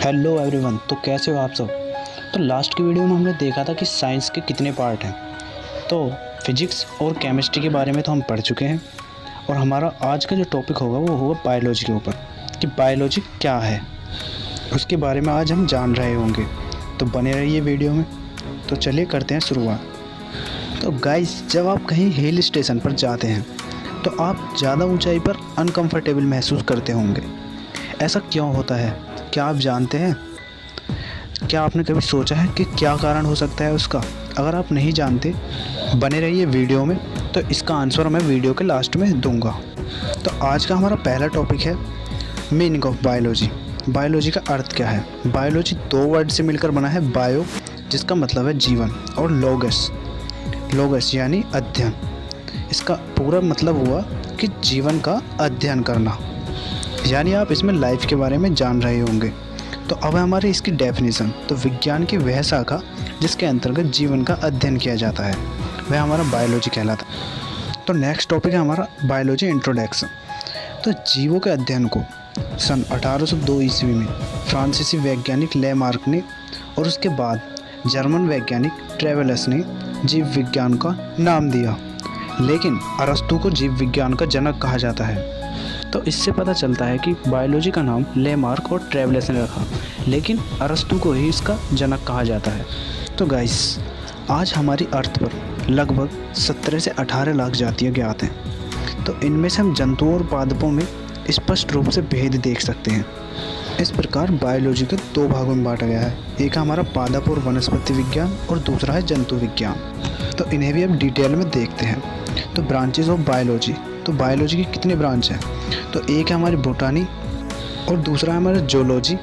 Hello everyone. तो कैसे हो आप सब। तो लास्ट की वीडियो में हमने देखा था कि साइंस के कितने पार्ट हैं। तो फिजिक्स और केमिस्ट्री के बारे में तो हम पढ़ चुके हैं और हमारा आज का जो टॉपिक होगा वो होगा बायोलॉजी के ऊपर कि बायोलॉजी क्या है, उसके बारे में आज हम जान रहे होंगे। तो बने रहिए वीडियो में। तो चलिए करते हैं शुरुआत। तो गाइस, जब आप कहीं हिल स्टेशन पर जाते हैं तो आप ज़्यादा ऊंचाई पर अनकंफर्टेबल महसूस करते होंगे। ऐसा क्यों होता है, क्या आप जानते हैं? क्या आपने कभी सोचा है कि क्या कारण हो सकता है उसका? अगर आप नहीं जानते, बने रहिए वीडियो में, तो इसका आंसर मैं वीडियो के लास्ट में दूंगा। तो आज का हमारा पहला टॉपिक है मीनिंग ऑफ बायोलॉजी। बायोलॉजी का अर्थ क्या है? बायोलॉजी दो वर्ड से मिलकर बना है, बायो जिसका मतलब है जीवन और लोगस यानी अध्ययन। इसका पूरा मतलब हुआ कि जीवन का अध्ययन करना, यानी आप इसमें लाइफ के बारे में जान रहे होंगे। तो अब हमारी इसकी डेफिनेशन, तो विज्ञान की वह शाखा जिसके अंतर्गत जीवन का अध्ययन किया जाता है, वह हमारा बायोलॉजी कहलाता है। तो नेक्स्ट टॉपिक है हमारा बायोलॉजी इंट्रोडक्शन। तो जीवों के अध्ययन को सन 1802 ईस्वी में फ्रांसीसी वैज्ञानिक लेमार्क ने और उसके बाद जर्मन वैज्ञानिक ट्रेवेलस ने जीव विज्ञान का नाम दिया। लेकिन अरस्तु को जीव विज्ञान का जनक कहा जाता है। तो इससे पता चलता है कि बायोलॉजी का नाम लेमार्क और ट्रेवेलस ने रखा, लेकिन अरस्तु को ही इसका जनक कहा जाता है। तो गाइस, आज हमारी अर्थ पर लगभग 17 से 18 लाख जातियाँ ज्ञात हैं। तो इनमें से हम जंतुओं और पादपों में स्पष्ट रूप से भेद देख सकते हैं। इस प्रकार बायोलॉजी को दो भागों में बांटा गया है। एक हमारा पादप और वनस्पति विज्ञान और दूसरा है जंतु विज्ञान। तो इन्हें भी अब डिटेल में देखते हैं। तो ब्रांचेस ऑफ बायोलॉजी, तो बायोलॉजी के कितने ब्रांच हैं? तो एक है हमारी बोटानी और दूसरा है हमारा जूलॉजी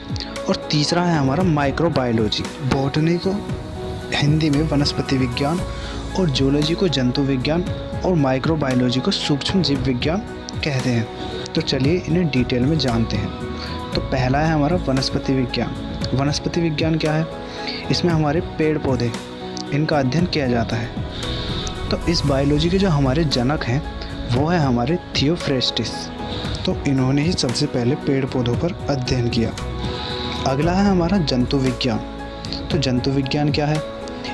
और तीसरा है हमारा माइक्रोबायोलॉजी। बोटनी को हिंदी में वनस्पति विज्ञान और जूलॉजी को जंतु विज्ञान और माइक्रोबायोलॉजी को सूक्ष्म जीव विज्ञान कहते हैं। तो चलिए इन्हें डिटेल में जानते हैं। तो पहला है हमारा वनस्पति विज्ञान। वनस्पति विज्ञान क्या है? इसमें हमारे पेड़ पौधे, इनका अध्ययन किया जाता है। तो इस बायोलॉजी के जो हमारे जनक हैं वो है हमारे थियोफ्रेस्टिस। तो इन्होंने ही सबसे पहले पेड़ पौधों पर अध्ययन किया। अगला है हमारा जंतु विज्ञान। तो जंतु विज्ञान क्या है?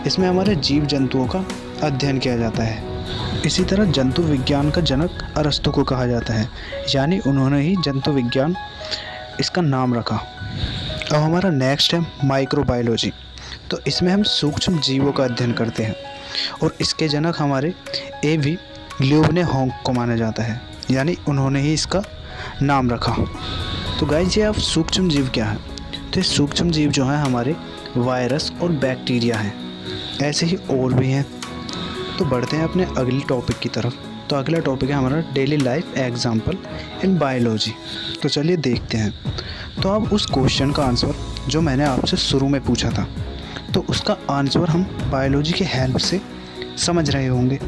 इसमें हमारे जीव जंतुओं का अध्ययन किया जाता है। इसी तरह जंतु विज्ञान का जनक अरस्तु को कहा जाता है, यानी उन्होंने ही जंतु विज्ञान इसका नाम रखा। अब हमारा नेक्स्ट है माइक्रोबायोलॉजी। तो इसमें हम सूक्ष्म जीवों का अध्ययन करते हैं और इसके जनक हमारे ए.वी. ल्यूबनेहोंग को माना जाता है, यानी उन्होंने ही इसका नाम रखा। तो गाइस, ये अब सूक्ष्म जीव क्या है? तो ये सूक्ष्म जीव जो हैं हमारे वायरस और बैक्टीरिया हैं। ऐसे ही और भी हैं। तो बढ़ते हैं अपने अगले टॉपिक की तरफ। तो अगला टॉपिक है हमारा daily life example in biology. तो चलिए देखते हैं। तो अब उस क्वेश्चन का आंसर जो मैंने आपसे शुरू में पूछा था, तो उसका आंसर हम बायोलॉजी के हेल्प से समझ रहे होंगे।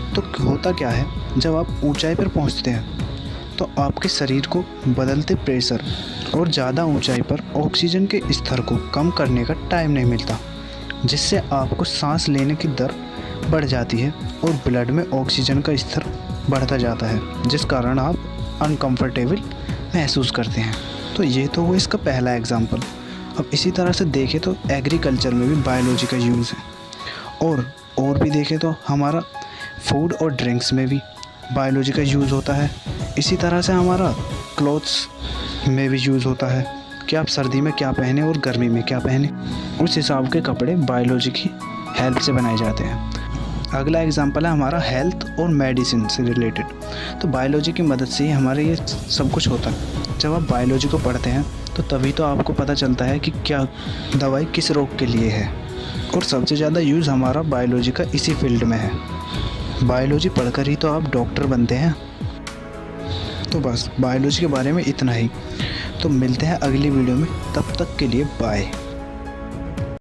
तो होता क्या है, जब आप ऊंचाई पर पहुंचते हैं तो आपके शरीर को बदलते प्रेशर और ज़्यादा ऊंचाई पर ऑक्सीजन के स्तर को कम करने का टाइम नहीं मिलता, जिससे आपको सांस लेने की दर बढ़ जाती है और ब्लड में ऑक्सीजन का स्तर बढ़ता जाता है, जिस कारण आप अनकंफर्टेबल महसूस करते हैं। तो ये तो वो इसका पहला एग्जाम्पल। अब इसी तरह से देखें तो एग्रीकल्चर में भी बायोलॉजी का यूज़ है और भी देखें तो हमारा फूड और ड्रिंक्स में भी बायोलॉजी का यूज़ होता है। इसी तरह से हमारा क्लोथ्स में भी यूज़ होता है कि आप सर्दी में क्या पहने और गर्मी में क्या पहने, उस हिसाब के कपड़े बायोलॉजी की हेल्प से बनाए जाते हैं। अगला एग्जांपल है हमारा हेल्थ और मेडिसिन से रिलेटेड। तो बायोलॉजी की मदद से ही हमारे ये सब कुछ होता है। जब आप बायोलॉजी को पढ़ते हैं तो तभी तो आपको पता चलता है कि क्या दवाई किस रोग के लिए है, और सबसे ज़्यादा यूज़ हमारा बायोलॉजी का इसी फील्ड में है। बायोलॉजी पढ़कर ही तो आप डॉक्टर बनते हैं। तो बस बायोलॉजी के बारे में इतना ही। तो मिलते हैं अगली वीडियो में, तब तक के लिए बाय।